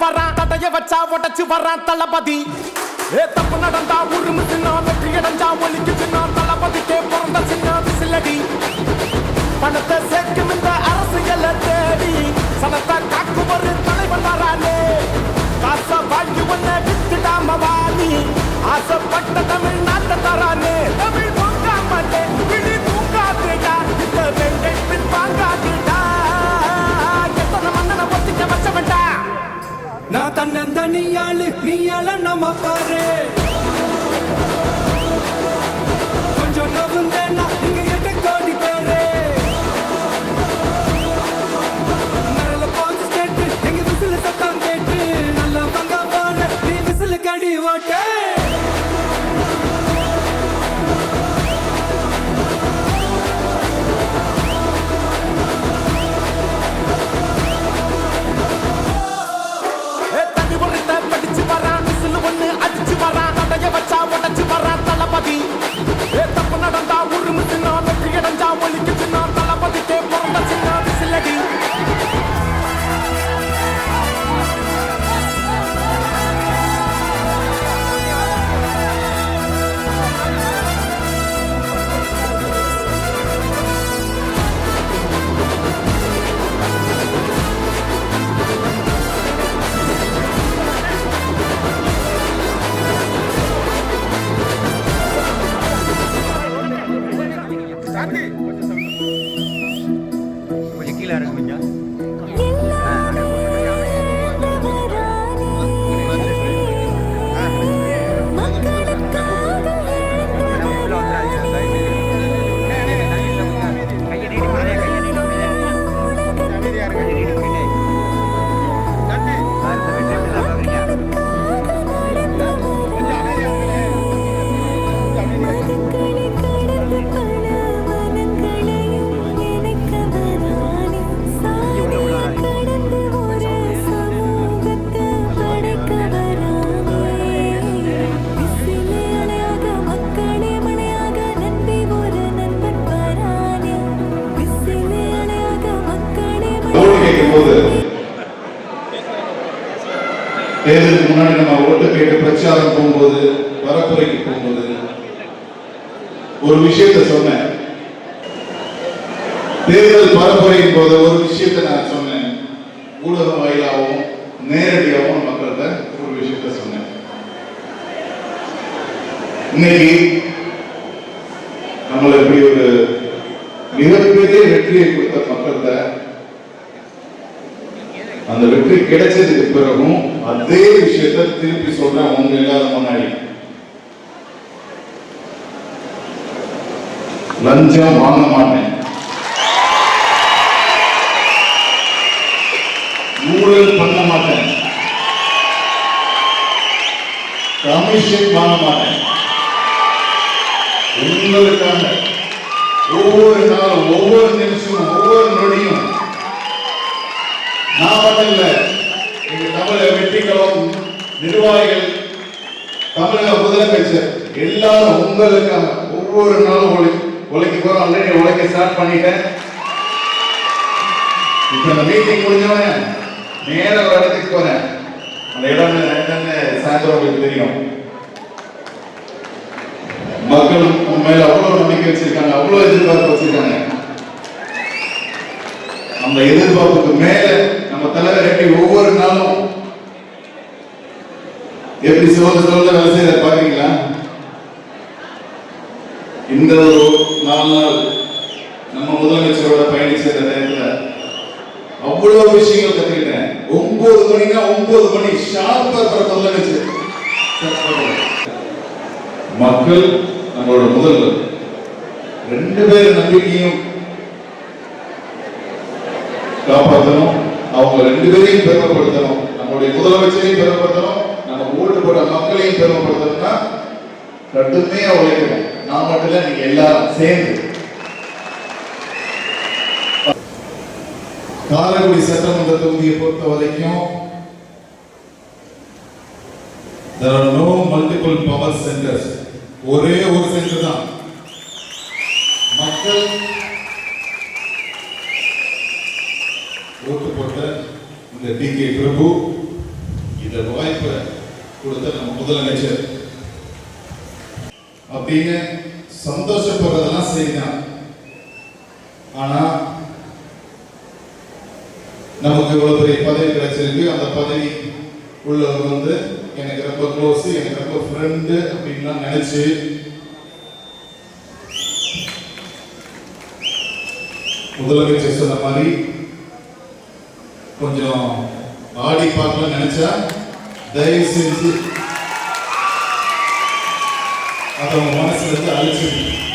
வரான் தடைய வச்சா உடச்சு வரான் தளபதி தப்பு நடந்தா உருமு சின்ன வெற்றி அடைஞ்சா ஒலிக்கு சின்ன தளபதிக்கே பிறந்த சின்ன விசிலடி பணத்தை சேர்க்கும் இந்த அரசியல தேடி சனத்தை காக்கும் ஒரு தலைவன் வரானே காசை வாங்கி ஒன்ன வித்துடாம வாணி ஆசைப்பட்ட தமிழ்நாட்டை தரானே தமிழ் பொங்காமலே விழி பூங்காதேடா இந்த வெங்கை பின் வாங்காதேடா எத்தனை மன்னனை ஒத்திக்க வச்சவன்டா நான் தன்னந்தனியாளு நீயால நம்ம பாரு கொஞ்சம் நவுந்தேன்னா இங்க 8 கோடி பேரு நரல பாஞ்சு ஸ்டேட்டு எங்க விசில சத்தம் கேட்டு நல்லா பங்க போன நீ விசில கடி ஓட்டே படிச்சு வரான் விசில் ஒண்ணு அடிச்சு வரான் தடைய வச்சா உடச்சு வரான் தளபதி தப்பு நடந்தா உருமு சின்ன வெற்றி அடைஞ்சா ஒலிக்கு சின்ன தளபதிக்கே பிறந்த சின்ன விசிலடி கொஞ்சம் கீழே இறங்குங்க தேர்தலுக்கு முன்னாடி நம்ம ஓட்டு கேட்டு பிரச்சாரம் போகும்போது பரப்புரைக்கு போகும்போது ஒரு விஷயத்தை சொன்னேன். தேர்தல் பரப்புரையின் போது ஒரு விஷயத்தை நான் சொன்னேன். ஊடகம் வாயிலாகவும் நேரடியாகவும் மக்கள்கிட்ட ஒரு விஷயத்த சொன்னேன். இன்னைக்கு நம்மள இப்படி ஒரு மிகப்பெரிய வெற்றியை கொடுத்த மக்கள்கிட்ட அந்த வெற்றி கிடைச்சதுக்கு பிறகும் அதே விஷயத்தை திருப்பி சொல்றேன் உங்க எல்லாரும் முன்னாடி. லஞ்சம் வாங்க மாட்டேன், ஊழல் பண்ண மாட்டேன், கமிஷன் வாங்க மாட்டேன். உங்களுக்காக ஒவ்வொரு நாளும் ஒவ்வொரு நிமிஷமும் ஒவ்வொரு நொடியும் நான் மட்டும் இல்ல, எங்க தமிழக வெற்றிகளும் நிர்வாகிகள், தமிழக முதலமைச்சர் எல்லாரும் உங்களுக்காக ஒவ்வொரு நாளும் உழைக்க போறோம். ஆல்ரெடி உழைக்க ஸ்டார்ட் பண்ணிட்டேன். இப்ப இந்த மீட்டிங் முடிஞ்சவன நேர ஒரு இடத்துக்கு போறேன். அந்த இடம் என்னன்னு சாயந்தரம் உங்களுக்கு தெரியும். மக்கள் உண்மையில அவ்வளவு நம்பிக்கை வச்சிருக்காங்க, அவ்வளவு எதிர்பார்ப்பு வச்சிருக்காங்க. அந்த எதிர்பார்ப்புக்கு மேல நம்ம தலைவர் எப்படி ஒவ்வொரு நாளும் எப்படி சொல்ல வேலை செய்ய பாக்குறீங்களா? இந்த ஒரு 4 நாள் நம்ம முதலமைச்சரோட பயணிச்ச நேரத்துல அவ்வளவு விஷயங்கள் கத்துக்கிட்டேன். 9 மணினா 9 மணி ஷார்ப்பா முதலமைச்சர். மக்கள் நம்மளோட முதல்வர். 2 பேர் நம்பிக்கையும் காப்பாற்றணும். அவங்க 2 பேரையும் பெருமைப்படுத்தணும். நம்மளுடைய முதலமைச்சரையும் பெருமைப்படுத்தணும், நம்ம ஓட்டு போட்ட மக்களையும் பெருமைப்படுத்தணும்னா கடுமையா உழைக்கணும். நான் மட்டும் இல்ல, நீங்க எல்லாரும் சேர்ந்து. காரைக்குடி சட்டமன்ற தொகுதியை பொறுத்த வரைக்கும் there are no multiple power centers. ஒரே ஒரு சென்டர் தான். மக்கள் ஓட்டு போட்ட இந்த டி.கே. பிரபு இந்த வாய்ப்பை கொடுத்த நம்ம முதலமைச்சர் அப்படின்னு சந்தோஷப்படுறதெல்லாம் சரிதான். ஆனா நமக்கு இவ்வளவு பெரிய பதவி கிடைச்சிருக்கு. அந்த பதவி உள்ளவர் வந்து எனக்கு ரொம்ப க்ளோஸ், எனக்கு ரொம்ப ஃப்ரெண்டு அப்படின்லாம் நினைச்சு முதலமைச்சர் சொன்ன மாதிரி கொஞ்சம் ஆடி பார்க்கலாம் நினைச்சா தயவு செஞ்சு அதை உங்க மனசுல இருந்து அழிச்சிருக்கு.